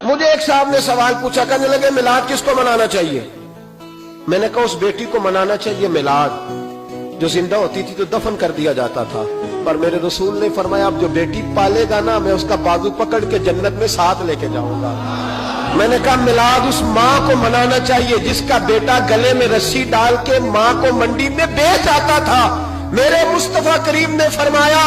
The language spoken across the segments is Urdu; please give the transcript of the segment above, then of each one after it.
مجھے ایک صاحب نے سوال پوچھا، کہنے لگے میلاد کس کو منانا چاہیے؟ میں نے کہا اس بیٹی کو منانا چاہیے میلاد جو زندہ ہوتی تھی تو دفن کر دیا جاتا تھا، پر میرے رسول نے فرمایا اب جو بیٹی پالے گا نا میں اس کا بازو پکڑ کے جنت میں ساتھ لے کے جاؤں گا۔ میں نے کہا میلاد اس ماں کو منانا چاہیے جس کا بیٹا گلے میں رسی ڈال کے ماں کو منڈی میں بیچ آتا تھا۔ میرے مصطفیٰ کریم نے فرمایا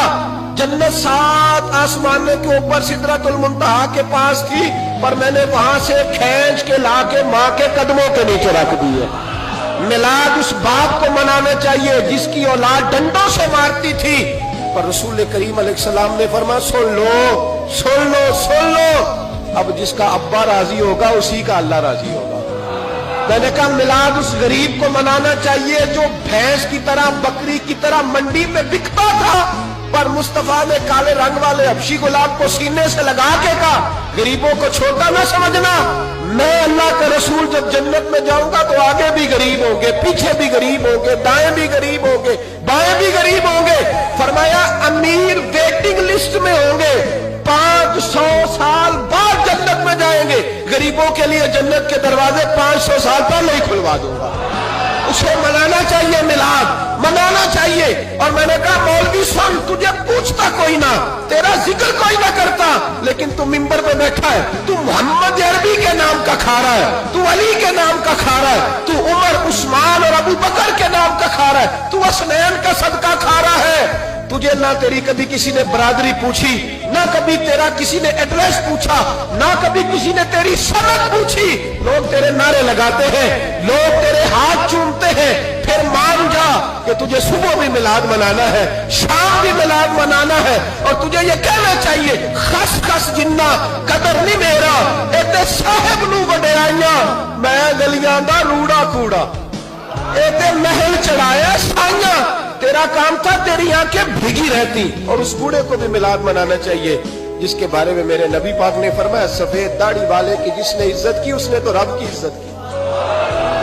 جنت 7 آسمانے کے اوپر سدرۃ المنتہا کے پاس تھی، پر میں نے وہاں سے کھینچ کے لا کے ماں کے قدموں کے نیچے رکھ دی ہے۔ میلاد اس باپ کو منانا چاہیے جس کی اولاد ڈنڈوں سے مارتی تھی، پر رسول کریم علیہ السلام نے فرمایا سن لو سن لو سن لو، اب جس کا ابا راضی ہوگا اسی کا اللہ راضی ہوگا۔ میں نے کہا میلاد اس غریب کو منانا چاہیے جو بھینس کی طرح بکری کی طرح منڈی میں بکتا تھا، پر مصطفیٰ نے کالے رنگ والے حبشی گلاب کو سینے سے لگا کے کہا غریبوں کو چھوٹا نہ سمجھنا، میں اللہ کا رسول جب جنت میں جاؤں گا تو آگے بھی غریب ہوں گے، پیچھے بھی غریب ہوں گے، دائیں بھی غریب ہوں گے، بائیں بھی غریب ہوں گے۔ فرمایا امیر ویٹنگ لسٹ میں ہوں گے، 500 سال بعد جنت میں جائیں گے، غریبوں کے لیے جنت کے دروازے 500 سال پہلے ہی کھلوا دوں گا۔ اسے منانا چاہیے، میلاد منانا چاہیے۔ اور میں نے کہا مولوی سن، تجھے پوچھتا کوئی نہ، تیرا ذکر کوئی نہ کرتا، لیکن تو ممبر پہ بیٹھا ہے، تو محمد عربی کے نام کا کھا رہا ہے، تو علی کے نام کا کھا رہا ہے، تو عمر عثمان اور ابو بکر کے نام کا کھا رہا ہے، تو حسنین کا صدقہ کھا رہا ہے۔ تجھے نہ تیری کبھی کسی نے برادری پوچھی، نہ کبھی تیرا کسی نے ایڈریس پوچھا، نہ کبھی کسی نے تیری سند پوچھی۔ لوگ تیرے نعرے لگاتے ہیں، لوگ تیرے ہاتھ چومتے ہیں، پھر مان جا کہ تجھے صبح بھی میلاد منانا ہے، شام بھی میلاد منانا ہے، اور تجھے یہ کہنا چاہیے خس خس جنہ قدر نہیں میرا ایتے صاحب نو وڈیائیاں، میں گلیاں دا روڑا کوڑا، ایتے محل چڑھایا سائیاں، تیرا کام تھا تیری آنکھیں بھیگی رہتی۔ اور اس بوڑھے کو بھی میلاد منانا چاہیے جس کے بارے میں میرے نبی پاک نے فرمایا سفید داڑھی والے کی جس نے عزت کی اس نے تو رب کی عزت کی،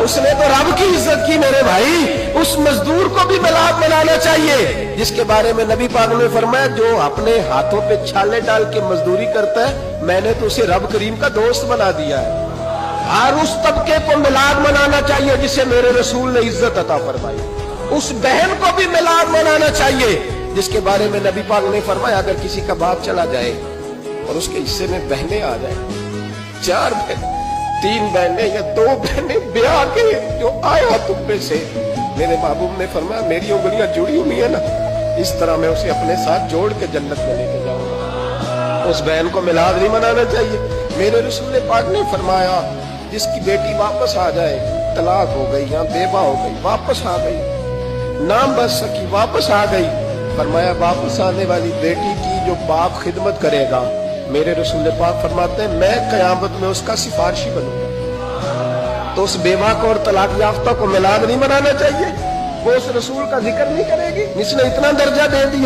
اس نے تو رب کی عزت کی میرے بھائی۔ اس مزدور کو بھی میلاد منانا چاہیے جس کے بارے میں نبی پاک نے فرمایا جو اپنے ہاتھوں پہ چھالے ڈال کے مزدوری کرتا ہے میں نے تو اسے رب کریم کا دوست بنا دیا ہے۔ اور اس طبقے کو میلاد منانا چاہیے جسے میرے رسول نے عزت عطا فرمائی۔ اس بہن کو بھی میلاد منانا چاہیے جس کے بارے میں نبی پاک نے فرمایا اگر کسی کا باپ چلا جائے اور اس کے حصے میں بہنیں آ جائیں، 4 بہنیں، 3 بہنیں یا 2 بہنیں بیاہ کے جو آیا تم میں سے، میرے محبوب نے فرمایا میری انگلیاں جڑی ہوئی ہیں نا، اس طرح میں اسے اپنے ساتھ جوڑ کے جنت میں لے کے جاؤں گا۔ اس بہن کو میلاد نہیں منانا چاہیے۔ میرے رسول پاک نے فرمایا جس کی بیٹی واپس آ جائے، طلاق ہو گئی یا بیوہ ہو گئی، واپس آ گئی، نام بچ سکی، واپس آ گئی، فرمایا واپس آنے والی بیٹی کی جو باپ خدمت کرے گا میرے رسول پاک فرماتے ہیں میں قیامت میں اس کا سفارشی بنوں گا۔ تو اس بیوہ کو اور طلاق یافتہ کو میلاد نہیں منانا چاہیے، وہ اس رسول کا ذکر نہیں کرے گی جس نے اتنا درجہ دے دیا۔